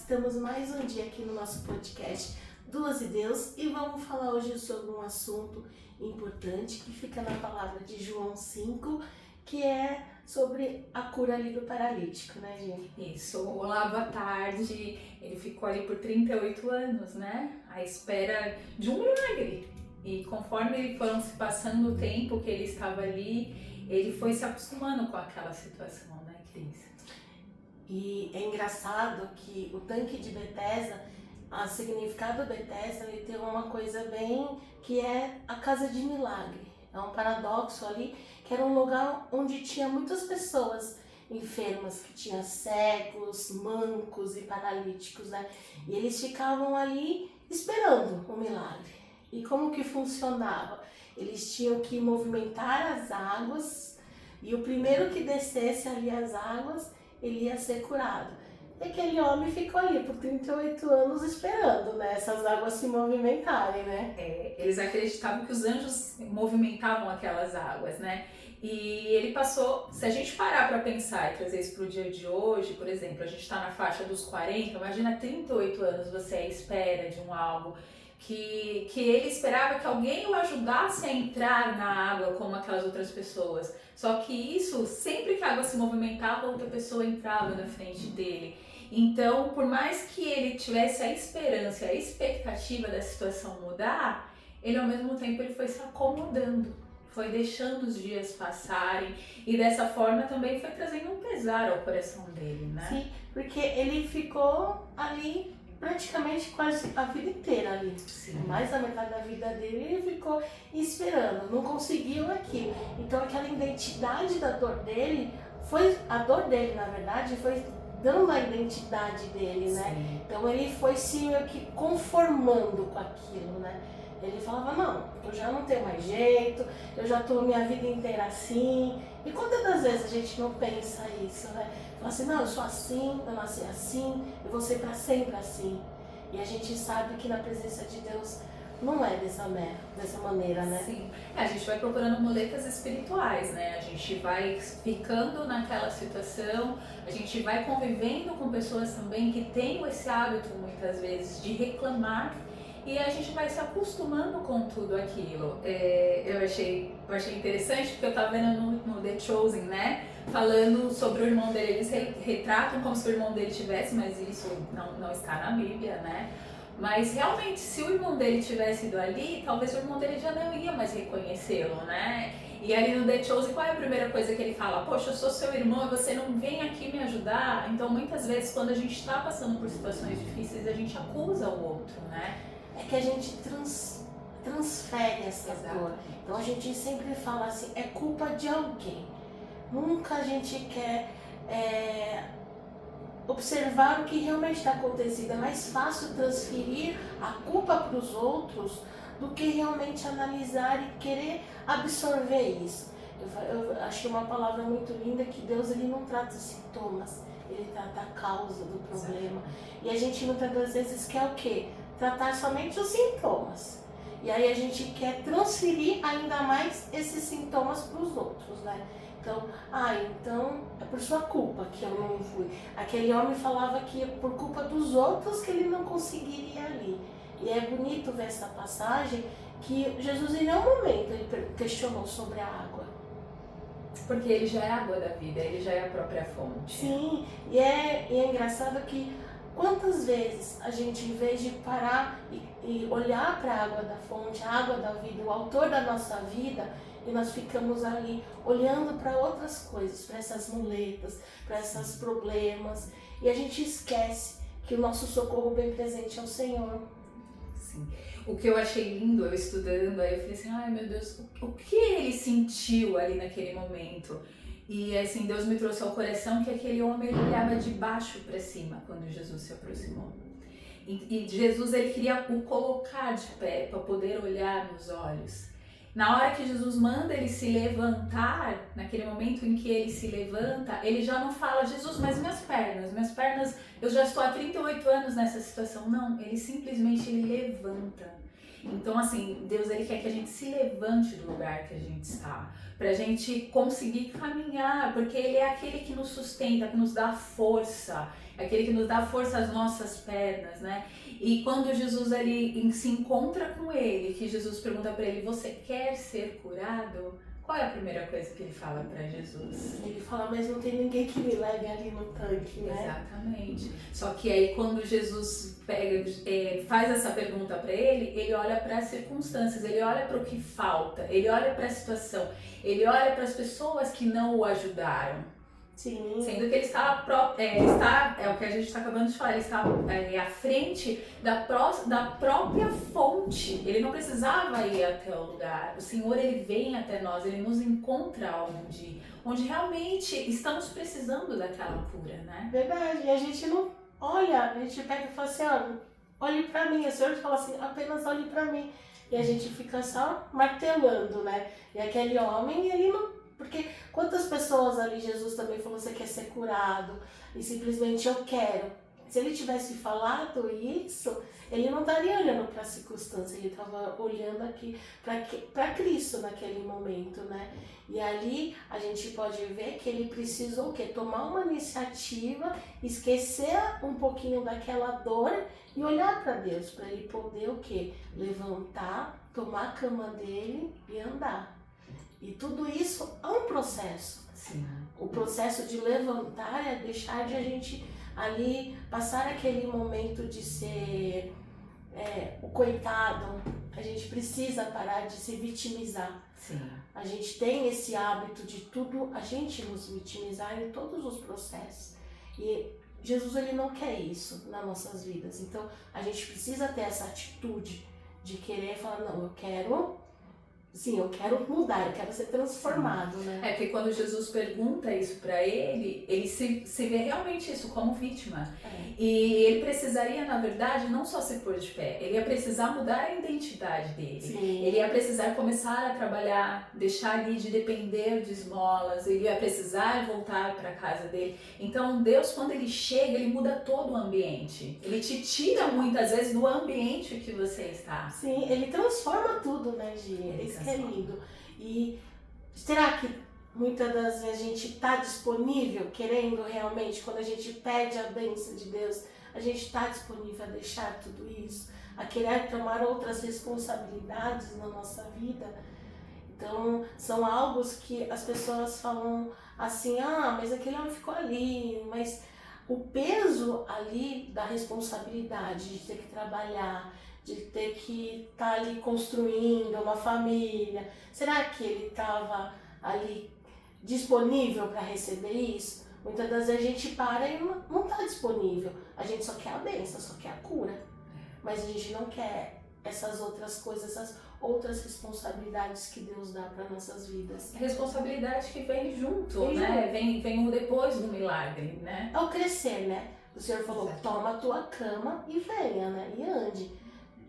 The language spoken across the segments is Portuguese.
Estamos mais um dia aqui no nosso podcast Duas e Deus e vamos falar hoje sobre um assunto importante que fica na palavra de João 5, que é sobre a cura ali do paralítico, né, gente? Isso, olá, boa tarde. Ele ficou ali por 38 anos, né? À espera de um milagre. E conforme foram se passando o tempo que ele estava ali, ele foi se acostumando com aquela situação, né, Cris? E é engraçado que o tanque de Betesda, o significado Betesda, ele tem uma coisa bem que é a casa de milagre. É um paradoxo ali, que era um lugar onde tinha muitas pessoas enfermas, que tinha cegos, mancos e paralíticos, né? E eles ficavam ali esperando o milagre. E como que funcionava? Eles tinham que movimentar as águas e o primeiro que descesse ali as águas, ele ia ser curado. E aquele homem ficou ali por 38 anos esperando, né, essas águas se movimentarem, né? Eles acreditavam que os anjos movimentavam aquelas águas, né? E ele passou, se a gente parar para pensar e trazer isso para o dia de hoje, por exemplo, a gente está na faixa dos 40, imagina 38 anos você à espera de um algo que ele esperava que alguém o ajudasse a entrar na água como aquelas outras pessoas. Só que isso, sempre que a água se movimentava, outra pessoa entrava na frente dele. Então, por mais que ele tivesse a esperança, a expectativa da situação mudar, ele ao mesmo tempo ele foi se acomodando, foi deixando os dias passarem e dessa forma também foi trazendo um pesar ao coração dele, né? Sim, porque ele ficou ali praticamente quase a vida inteira ali. Sim. Mais da metade da vida dele ele ficou esperando, não conseguiu aquilo. Então aquela identidade da dor dele, a dor dele na verdade foi dando a identidade dele, né? Sim. Então ele foi se meio que conformando com aquilo, né? Ele falava, não, eu já não tenho mais jeito, eu já tô minha vida inteira assim. E quantas das vezes a gente não pensa isso, né? Fala assim, não, eu sou assim, eu nasci assim, eu vou ser pra sempre assim. E a gente sabe que na presença de Deus não é dessa maneira, né? Sim, a gente vai procurando muletas espirituais, né? A gente vai ficando naquela situação, a gente vai convivendo com pessoas também que têm esse hábito muitas vezes de reclamar e a gente vai se acostumando com tudo aquilo. Eu achei interessante porque eu tava vendo no The Chosen, né? Falando sobre o irmão dele, eles retratam como se o irmão dele tivesse, mas isso não está na Bíblia, né? Mas realmente, se o irmão dele tivesse ido ali, talvez o irmão dele já não ia mais reconhecê-lo, né? E ali no The Chosen, qual é a primeira coisa que ele fala? Poxa, eu sou seu irmão e você não vem aqui me ajudar? Então, muitas vezes, quando a gente está passando por situações difíceis, a gente acusa o outro, né? É que a gente transfere essa dor. Então, a gente sempre fala assim, é culpa de alguém. Nunca a gente quer observar o que realmente está acontecendo. É mais fácil transferir a culpa para os outros do que realmente analisar e querer absorver isso. Eu achei uma palavra muito linda que Deus ele não trata sintomas, ele trata a causa do problema. E a gente muitas das vezes quer o quê? Tratar somente os sintomas. E aí a gente quer transferir ainda mais esses sintomas para os outros, né? Então é por sua culpa que eu não fui. Aquele homem falava que é por culpa dos outros que ele não conseguiria ir ali. E é bonito ver essa passagem que Jesus em nenhum momento ele questionou sobre a água. Porque ele já é a água da vida, ele já é a própria fonte. Sim, e é engraçado que quantas vezes a gente, em vez de parar e olhar para a água da fonte, a água da vida, o autor da nossa vida, e nós ficamos ali olhando para outras coisas, para essas muletas, para esses problemas, e a gente esquece que o nosso socorro bem presente é o Senhor. Sim. O que eu achei lindo, eu estudando, aí eu falei assim, ai meu Deus, o que ele sentiu ali naquele momento? E assim, Deus me trouxe ao coração que aquele homem ele olhava de baixo para cima quando Jesus se aproximou. E Jesus ele queria o colocar de pé para poder olhar nos olhos. Na hora que Jesus manda ele se levantar, naquele momento em que ele se levanta, ele já não fala, Jesus, mas minhas pernas, eu já estou há 38 anos nessa situação. Não, ele simplesmente ele levanta. Então, assim, Deus ele quer que a gente se levante do lugar que a gente está, pra gente conseguir caminhar, porque Ele é aquele que nos sustenta, que nos dá força, é aquele que nos dá força às nossas pernas, né? E quando Jesus ele se encontra com ele, que Jesus pergunta para ele, você quer ser curado? Qual é a primeira coisa que ele fala para Jesus? Ele fala, mas não tem ninguém que me leve ali no tanque, né? Exatamente. Só que aí quando Jesus faz essa pergunta para ele olha para as circunstâncias, ele olha para o que falta, ele olha para a situação, ele olha para as pessoas que não o ajudaram. Sim. Sendo que ele está, é o que a gente está acabando de falar, ele está à frente da própria fonte. Ele não precisava ir até o lugar. O Senhor, ele vem até nós, ele nos encontra onde realmente estamos precisando daquela cura, né? Verdade. E a gente não olha, a gente pega e fala assim, olhe pra mim. O Senhor fala assim, apenas olhe pra mim. E a gente fica só martelando, né? E aquele homem, ele não... Porque quantas pessoas ali, Jesus também falou, você quer ser curado, e simplesmente eu quero. Se ele tivesse falado isso, ele não estaria olhando para a circunstância, ele estava olhando aqui para Cristo naquele momento, né? E ali a gente pode ver que ele precisou o quê? Tomar uma iniciativa, esquecer um pouquinho daquela dor e olhar para Deus, para ele poder o quê? Levantar, tomar a cama dele e andar. E tudo isso é um processo. Sim. O processo de levantar é deixar de a gente ali passar aquele momento de ser o coitado. A gente precisa parar de se vitimizar. Sim. A gente tem esse hábito de tudo, a gente nos vitimizar em todos os processos. E Jesus ele não quer isso nas nossas vidas. Então a gente precisa ter essa atitude de querer falar, não, eu quero mudar, eu quero ser transformado, né? É porque quando Jesus pergunta isso pra ele se vê realmente isso como vítima. E ele precisaria, na verdade, não só se pôr de pé, ele ia precisar mudar a identidade dele. Sim. Ele ia precisar começar a trabalhar, deixar ali de depender de esmolas, ele ia precisar voltar para casa dele. Então Deus, quando ele chega, ele muda todo o ambiente. Ele te tira muitas vezes do ambiente que você está. Sim, ele transforma tudo, né, Gia? Isso que é lindo. E será que muitas das vezes a gente está disponível, querendo realmente, quando a gente pede a bênção de Deus, a gente está disponível a deixar tudo isso, a querer tomar outras responsabilidades na nossa vida? Então, são algo que as pessoas falam assim, mas aquele homem ficou ali, mas o peso ali da responsabilidade de ter que trabalhar, de ter que estar ali construindo uma família, será que ele estava ali disponível para receber isso? Muitas das vezes a gente para e não está disponível, a gente só quer a bênção, só quer a cura, mas a gente não quer essas outras coisas, essas outras responsabilidades que Deus dá para nossas vidas. Responsabilidade que vem junto, né? Vem o depois do milagre, né? É o crescer, né? O Senhor falou, toma a tua cama e venha, né? E ande.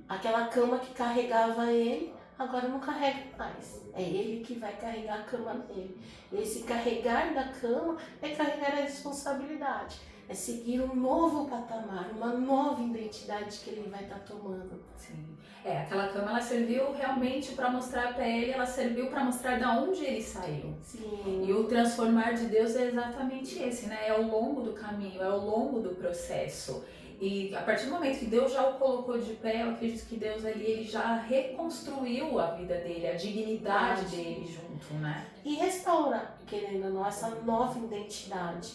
Aquela cama que carregava ele, agora não carrega mais. É ele que vai carregar a cama dele. Esse carregar da cama é carregar a responsabilidade. É seguir um novo patamar, uma nova identidade que ele vai estar tomando. Sim. Aquela cama ela serviu realmente para mostrar para ele, ela serviu para mostrar de onde ele saiu. Sim. E o transformar de Deus é exatamente esse, né? É ao longo do caminho, é ao longo do processo. E a partir do momento que Deus já o colocou de pé, eu acredito que Deus ali ele já reconstruiu a vida dele, a dignidade dele junto, né? E restaura, querendo ou não, essa nova identidade.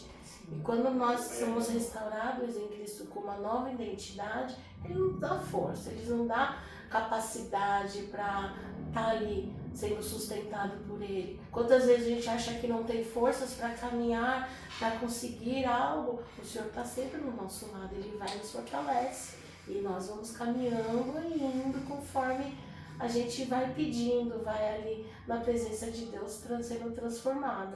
E quando nós somos restaurados em Cristo com uma nova identidade, Ele nos dá força, Ele nos dá capacidade para estar ali sendo sustentado por Ele. Quantas vezes a gente acha que não tem forças para caminhar, para conseguir algo, o Senhor está sempre no nosso lado, Ele vai e nos fortalece. E nós vamos caminhando e indo conforme a gente vai pedindo, vai ali na presença de Deus sendo transformado.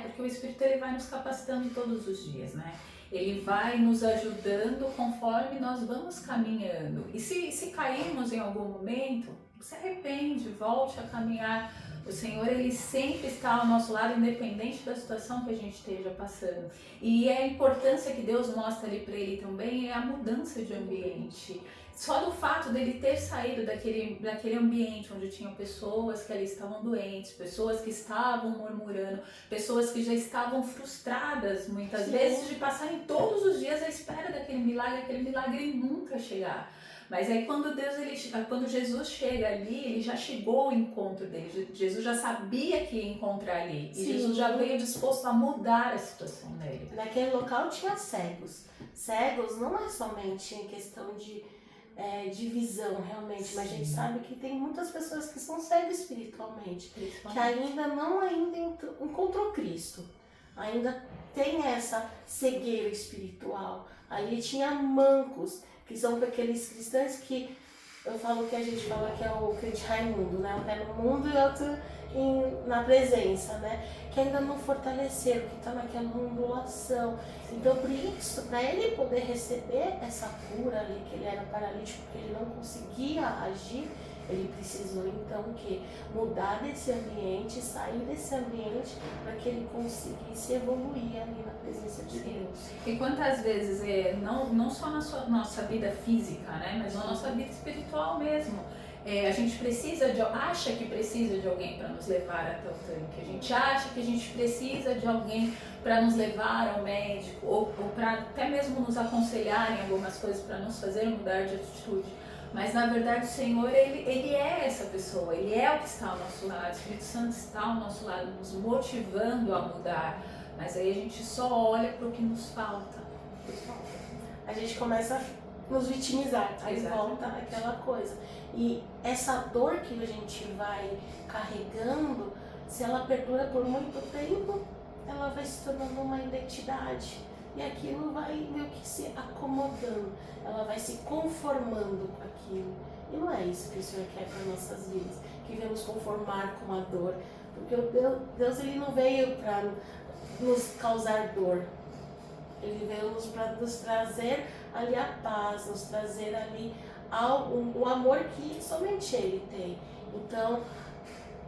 Porque o Espírito ele vai nos capacitando todos os dias, né? Ele vai nos ajudando conforme nós vamos caminhando. E se cairmos em algum momento, se arrepende, volte a caminhar. O Senhor, Ele sempre está ao nosso lado, independente da situação que a gente esteja passando. E a importância que Deus mostra ali para ele também é a mudança de ambiente. Só do fato dele ter saído daquele ambiente onde tinham pessoas que ali estavam doentes, pessoas que estavam murmurando, pessoas que já estavam frustradas muitas vezes de passarem todos os dias à espera daquele milagre nunca chegar. Mas aí quando Jesus chega ali, ele já chegou ao encontro dele, Jesus já sabia que ia encontrar ali, e Jesus já veio disposto a mudar a situação dele. Naquele local tinha cegos. Cegos não é somente em questão de visão realmente, mas a gente sabe que tem muitas pessoas que são cegas espiritualmente, que ainda encontrou Cristo, ainda tem essa cegueira espiritual. Ali tinha mancos, que são aqueles cristãos que eu falo que a gente fala que é o crente Raimundo, né? Um pé no mundo e outro na presença, né? Que ainda não fortaleceram, que está naquela ondulação. Então, por isso, para ele poder receber essa cura ali, que ele era paralítico, porque ele não conseguia agir, ele precisou então mudar desse ambiente, sair desse ambiente, para que ele conseguisse evoluir ali na presença de Deus. E quantas vezes, não só na nossa vida física, né, mas na nossa vida espiritual mesmo, a gente acha que precisa de alguém para nos levar até o tanque, a gente acha que a gente precisa de alguém para nos levar ao médico, ou para até mesmo nos aconselhar em algumas coisas, para nos fazer mudar de atitude. Mas na verdade o Senhor, ele é essa pessoa, ele é o que está ao nosso lado, o Espírito Santo está ao nosso lado, nos motivando a mudar. Mas aí a gente só olha para o que nos falta. A gente começa a nos vitimizar, aí volta aquela coisa. E essa dor que a gente vai carregando, se ela perdura por muito tempo, ela vai se tornando uma identidade. E aquilo vai meio que se acomodando, ela vai se conformando com aquilo. E não é isso que o Senhor quer para nossas vidas, que venhamos conformar com a dor. Porque Deus ele não veio para nos causar dor, ele veio para nos trazer ali a paz, nos trazer ali o amor que somente Ele tem. Então,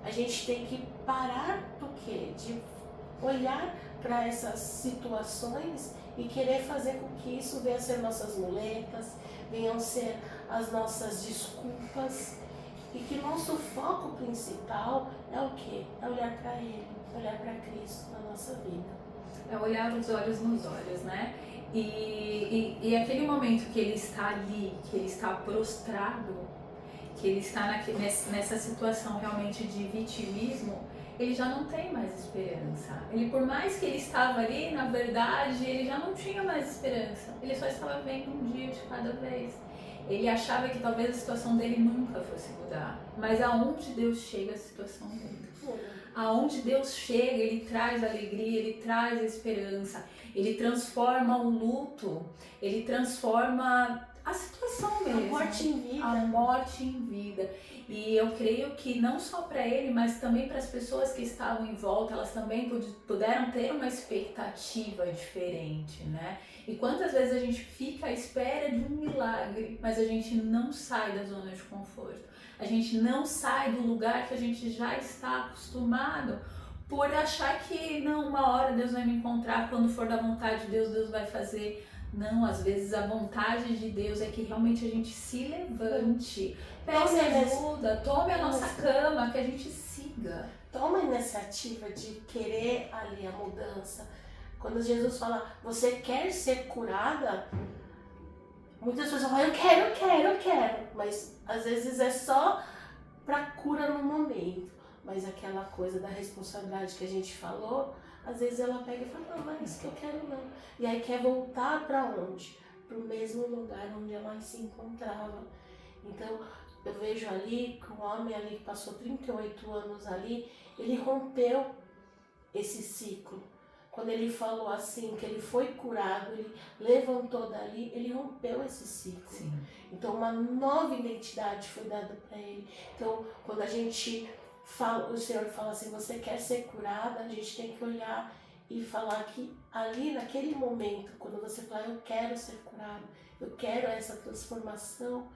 a gente tem que parar do quê? De olhar para essas situações e querer fazer com que isso venha a ser nossas muletas, venham ser as nossas desculpas, e que nosso foco principal é o quê? É olhar para Ele, olhar para Cristo na nossa vida. É olhar os olhos nos olhos, né? E aquele momento que ele está ali, que ele está prostrado, que ele está nessa situação realmente de vitimismo, ele já não tem mais esperança. Ele, por mais que ele estava ali, na verdade, ele já não tinha mais esperança. Ele só estava vendo um dia de cada vez. Ele achava que talvez a situação dele nunca fosse mudar. Mas aonde Deus chega, a situação muda. Aonde Deus chega, Ele traz alegria, Ele traz a esperança, Ele transforma o luto, Ele transforma a situação mesmo. A morte em vida. A morte em vida. E eu creio que não só para ele, mas também para as pessoas que estavam em volta, elas também puderam ter uma expectativa diferente, né? E quantas vezes a gente fica à espera de um milagre, mas a gente não sai da zona de conforto. A gente não sai do lugar que a gente já está acostumado por achar que não, uma hora Deus vai me encontrar, quando for da vontade de Deus, Deus vai fazer. Não, às vezes a vontade de Deus é que realmente a gente se levante, peça ajuda, tome a nossa cama, que a gente siga. Toma a iniciativa de querer ali a mudança. Quando Jesus fala, você quer ser curada? Muitas pessoas falam, eu quero. Mas às vezes é só para cura no momento. Mas aquela coisa da responsabilidade que a gente falou, às vezes ela pega e fala, não é isso que eu quero não. E aí quer voltar para onde? Para o mesmo lugar onde ela se encontrava. Então eu vejo ali que um homem ali que passou 38 anos ali, ele rompeu esse ciclo. Quando ele falou assim, que ele foi curado, ele levantou dali, ele rompeu esse ciclo. Sim. Então uma nova identidade foi dada para ele. Então quando a gente fala, o Senhor fala assim, você quer ser curada, a gente tem que olhar e falar que ali naquele momento, quando você fala, eu quero ser curado, eu quero essa transformação,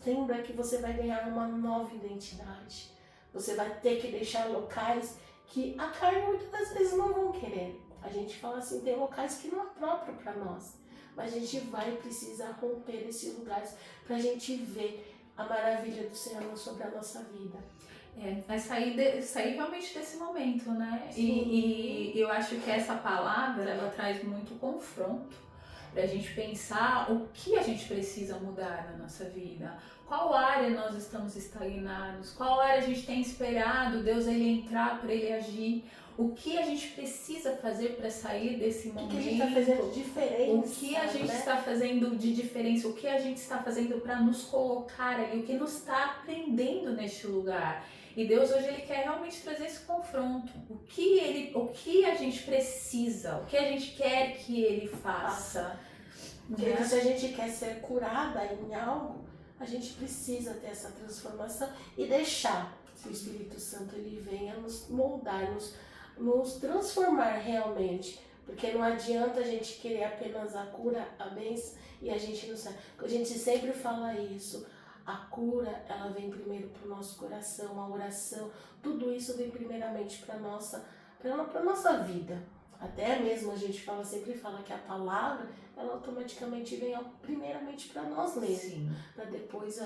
lembra que você vai ganhar uma nova identidade. Você vai ter que deixar locais que a carne muitas das vezes não vão querer. A gente fala assim, tem locais que não é próprio para nós. Mas a gente vai precisar romper esses lugares para a gente ver a maravilha do Senhor sobre a nossa vida. É sair realmente desse momento, né? Sim. E eu acho que essa palavra, ela traz muito confronto pra gente pensar o que a gente precisa mudar na nossa vida. Qual área nós estamos estagnados? Qual área a gente tem esperado Deus ele entrar para ele agir? O que a gente precisa fazer para sair desse momento? O que a gente está fazendo de diferença? O que a gente está fazendo de diferença? O que a gente está fazendo para nos colocar ali? O que nos está aprendendo neste lugar? E Deus hoje ele quer realmente trazer esse confronto. O que a gente precisa? O que a gente quer que ele faça? Porque se a gente quer ser curada em algo, a gente precisa ter essa transformação e deixar que o Espírito Santo ele venha nos moldar, nos transformar realmente. Porque não adianta a gente querer apenas a cura, a bênção, e a gente não sabe. A gente sempre fala isso. A cura, ela vem primeiro para o nosso coração, a oração, tudo isso vem primeiramente para nossa vida. Até mesmo a gente sempre fala que a palavra, ela automaticamente vem primeiramente para nós mesmos, para depois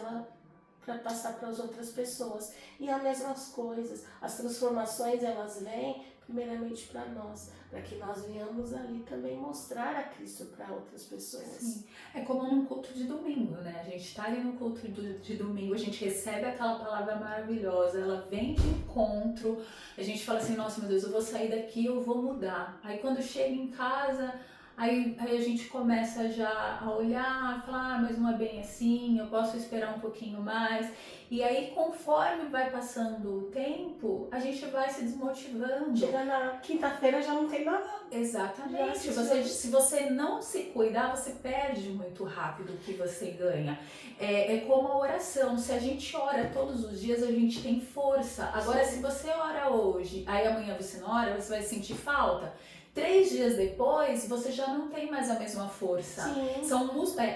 para passar para as outras pessoas. E as mesmas coisas, as transformações elas vêm primeiramente para nós, para que nós venhamos ali também mostrar a Cristo para outras pessoas. Sim. É como num culto de domingo, né? A gente tá ali no culto de domingo, a gente recebe aquela palavra maravilhosa, ela vem de encontro, a gente fala assim, nossa, meu Deus, eu vou sair daqui, eu vou mudar. Aí quando chega em casa, aí a gente começa já a olhar, a falar, mas não é bem assim, eu posso esperar um pouquinho mais. E aí, conforme vai passando o tempo, a gente vai se desmotivando. Chega na quinta-feira já não tem nada. Exatamente. Se você não se cuidar, você perde muito rápido o que você ganha. É como a oração. Se a gente ora todos os dias, a gente tem força. Agora, se você ora hoje, aí amanhã você não ora, você vai sentir falta. 3 dias depois, você já não tem mais a mesma força.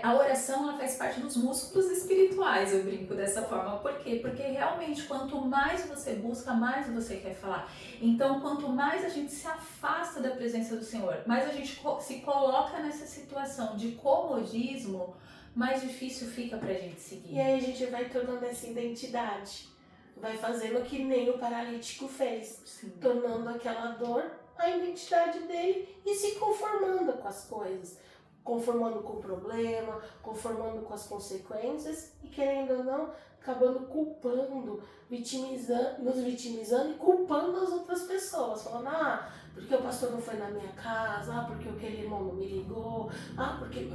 A oração ela faz parte dos músculos espirituais, eu brinco dessa forma. Por quê? Porque realmente, quanto mais você busca, mais você quer falar. Então, quanto mais a gente se afasta da presença do Senhor, mais a gente se coloca nessa situação de comodismo, mais difícil fica pra gente seguir. E aí a gente vai tornando essa identidade. Vai fazendo que nem o paralítico fez. Sim. Tornando aquela dor a identidade dele e se conformando com as coisas, conformando com o problema, conformando com as consequências e, querendo ou não, acabando culpando, nos vitimizando e culpando as outras pessoas, falando, porque o pastor não foi na minha casa, porque aquele irmão não me ligou, porque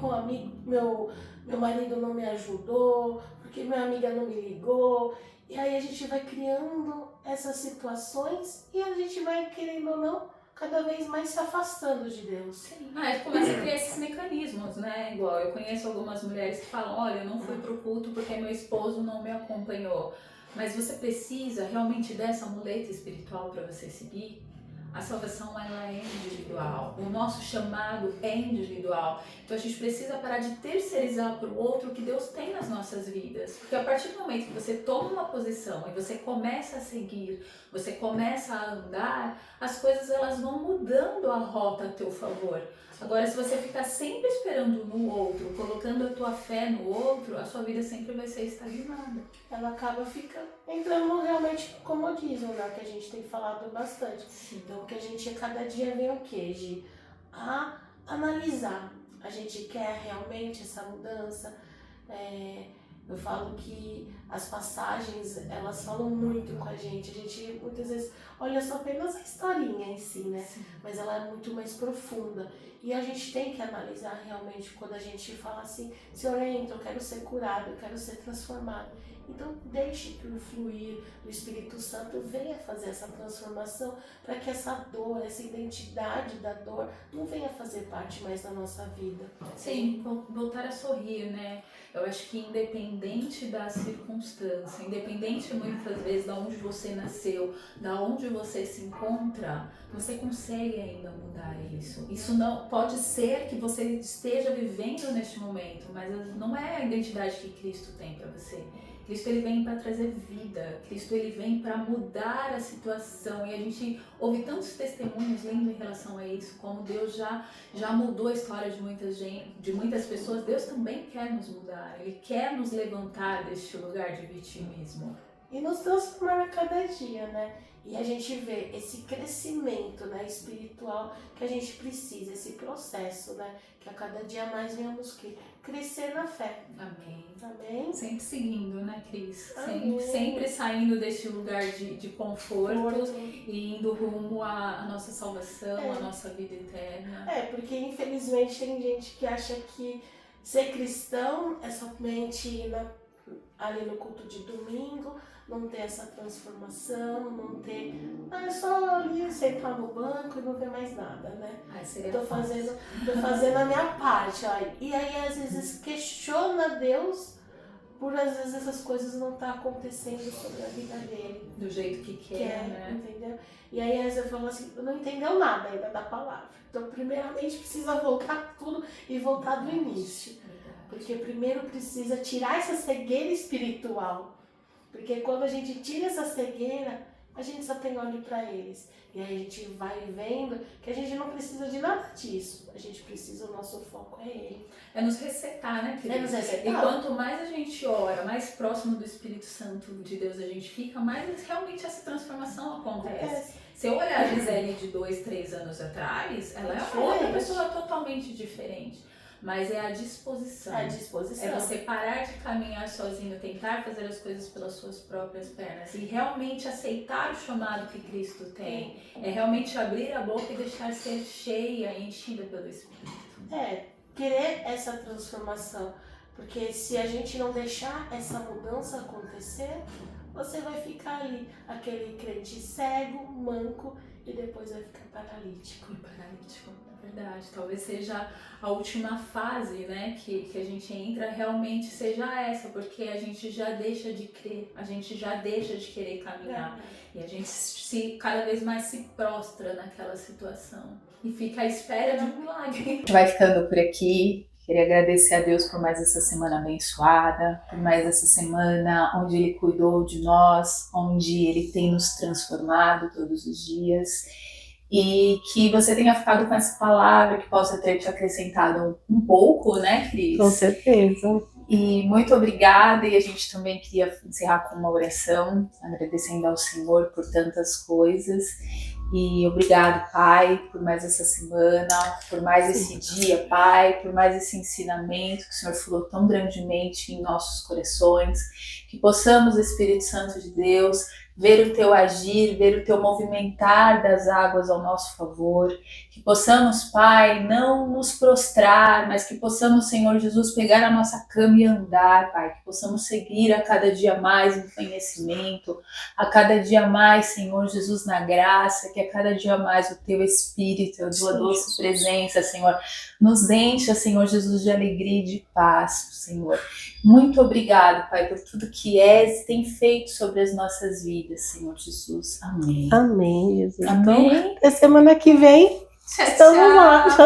meu marido não me ajudou, porque minha amiga não me ligou. E aí a gente vai criando essas situações e a gente vai, querendo ou não, cada vez mais se afastando de Deus. Sim. Começa a criar esses mecanismos, né? Igual eu conheço algumas mulheres que falam, olha, eu não fui pro culto porque meu esposo não me acompanhou. Mas você precisa realmente dessa muleta espiritual para você seguir? A salvação ela é individual, o nosso chamado é individual. Então a gente precisa parar de terceirizar para o outro o que Deus tem nas nossas vidas. Porque a partir do momento que você toma uma posição e você começa a seguir, você começa a andar, as coisas elas vão mudando a rota a teu favor. Agora, se você ficar sempre esperando no outro, colocando a tua fé no outro, a sua vida sempre vai ser estagnada. Ela acaba entrando realmente no comodismo, né? Que a gente tem falado bastante. Sim. Então, que a gente cada dia vem o quê? De analisar. A gente quer realmente essa mudança. Eu falo que as passagens, elas falam muito com a gente. A gente muitas vezes olha só apenas a historinha em si, né? Sim. Mas ela é muito mais profunda. E a gente tem que analisar realmente quando a gente fala assim, Senhor, eu quero ser curado, eu quero ser transformado. Então deixe que o fluir do Espírito Santo venha fazer essa transformação para que essa dor, essa identidade da dor não venha fazer parte mais da nossa vida. Sim, voltar a sorrir, né? Eu acho que independente da circunstância, independente muitas vezes de onde você nasceu, da onde você se encontra, você consegue ainda mudar isso. Isso não pode ser que você esteja vivendo neste momento, mas não é a identidade que Cristo tem para você. Cristo, ele vem para trazer vida, Cristo, ele vem para mudar a situação, e a gente ouve tantos testemunhos lindos em relação a isso, como Deus já mudou a história de muitas pessoas. Deus também quer nos mudar, Ele quer nos levantar deste lugar de vitimismo. E nos transformar a cada dia, né? E a gente vê esse crescimento, né, espiritual que a gente precisa, esse processo, né? Que a cada dia mais venhamos crescer na fé. Amém. Amém? Sempre seguindo, né, Cris? Amém. Sempre saindo deste lugar de conforto e indo rumo à nossa salvação, à nossa vida eterna. Porque infelizmente tem gente que acha que ser cristão é somente ir ali no culto de domingo, não ter essa transformação, não ter... é só ali sentar no banco e não ver mais nada, né? Tô fazendo a minha parte, ó. E aí às vezes questiona Deus por às vezes essas coisas não tá acontecendo sobre a vida dele. Do jeito que quer, né? Entendeu? E aí às vezes eu falo assim, não entendeu nada ainda da palavra. Então primeiramente precisa voltar tudo e voltar do início. Porque primeiro precisa tirar essa cegueira espiritual. Porque quando a gente tira essa cegueira, a gente só tem olho para eles. E aí a gente vai vendo que a gente não precisa de nada disso. A gente precisa, o nosso foco é Ele. É nos resetar, né, querida? É nos resetar. E quanto mais a gente ora, mais próximo do Espírito Santo de Deus a gente fica, mais realmente essa transformação acontece. Se eu olhar a Gisele de 2, 3 anos atrás, ela é uma outra pessoa totalmente diferente. Mas é a disposição. É a disposição. É você parar de caminhar sozinho, tentar fazer as coisas pelas suas próprias pernas e realmente aceitar o chamado que Cristo tem. É realmente abrir a boca e deixar ser cheia e enchida pelo Espírito. Querer essa transformação. Porque se a gente não deixar essa mudança acontecer, você vai ficar ali, aquele crente cego, manco, e depois vai ficar paralítico. Verdade, talvez seja a última fase, né, que a gente entra, realmente seja essa, porque a gente já deixa de crer, a gente já deixa de querer caminhar e a gente cada vez mais se prostra naquela situação e fica à espera de um milagre. A gente vai ficando por aqui. Queria agradecer a Deus por mais essa semana abençoada, por mais essa semana onde Ele cuidou de nós, onde Ele tem nos transformado todos os dias. E que você tenha ficado com essa palavra, que possa ter te acrescentado um pouco, né, Cris? Com certeza. E muito obrigada, e a gente também queria encerrar com uma oração, agradecendo ao Senhor por tantas coisas. E obrigado, Pai, por mais essa semana, por mais esse dia, Pai, por mais esse ensinamento que o Senhor falou tão grandemente em nossos corações, que possamos, Espírito Santo de Deus, ver o Teu agir, ver o Teu movimentar das águas ao nosso favor, que possamos, Pai, não nos prostrar, mas que possamos, Senhor Jesus, pegar a nossa cama e andar, Pai, que possamos seguir a cada dia mais em conhecimento, a cada dia mais, Senhor Jesus, na graça, que a cada dia mais o Teu Espírito, a Tua doce presença, Senhor, nos encha, Senhor Jesus, de alegria e de paz, Senhor. Muito obrigado, Pai, por tudo que és e tem feito sobre as nossas vidas, Senhor Jesus. Amém. Amém, Jesus. Amém. Então, até semana que vem, Tchau, estamos lá.